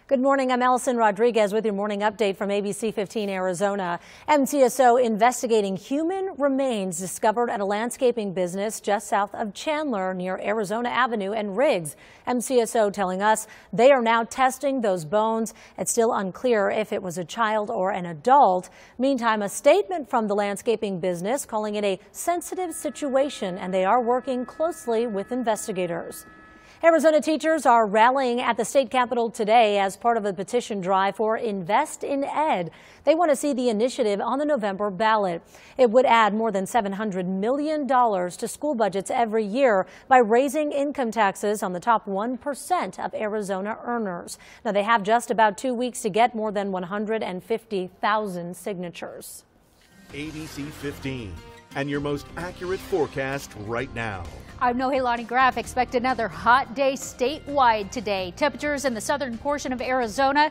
Good morning. I'm Allison Rodriguez with your morning update from ABC 15 Arizona. MTSO investigating human remains discovered at a landscaping business just south of Chandler near Arizona Avenue and Riggs. MTSO telling us they are now testing those bones. It's still unclear if it was a child or an adult. Meantime, a statement from the landscaping business calling it a sensitive situation, and they are working closely with investigators. Arizona teachers are rallying at the state capitol today as part of a petition drive for Invest in Ed. They want to see the initiative on the November ballot. It would add more than $700 million to school budgets every year by raising income taxes on the top 1% of Arizona earners. Now, they have just about 2 weeks to get more than 150,000 signatures. ABC 15 and your most accurate forecast right now. I'm Nohelani Graff. Expect another hot day statewide today. Temperatures in the southern portion of Arizona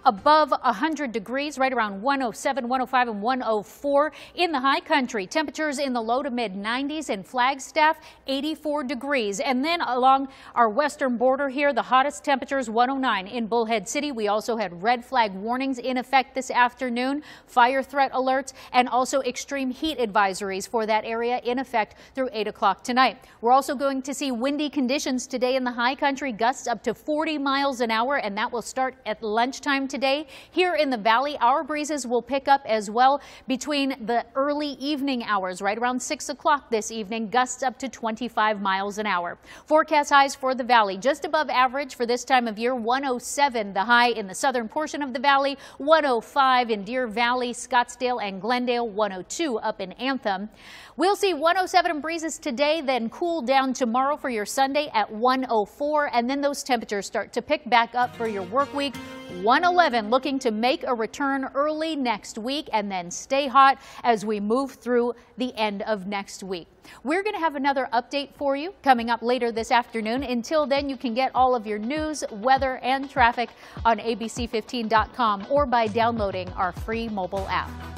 above 100 degrees, right around 107, 105, and 104. In the high country, temperatures in the low to mid 90s in Flagstaff, 84 degrees. And then along our western border here, the hottest temperatures 109 in Bullhead City. We also had red flag warnings in effect this afternoon, fire threat alerts, and also extreme heat advisories for that area in effect through 8 o'clock tonight. We're also going to see windy conditions today in the high country, gusts up to 40 miles an hour, and that will start at lunchtime today. Here in the valley, our breezes will pick up as well between the early evening hours, right around 6 o'clock this evening, gusts up to 25 miles an hour. Forecast highs for the valley just above average for this time of year. 107 the high in the southern portion of the valley, 105 in Deer Valley, Scottsdale, and Glendale, 102 up in Anthem. We'll see 107 breezes today, then cool down tomorrow for your Sunday at 104, and then those temperatures start to pick back up for your work week. 111 looking to make a return early next week and then stay hot as we move through the end of next week. We're going to have another update for you coming up later this afternoon. Until then, you can get all of your news, weather, and traffic on abc15.com or by downloading our free mobile app.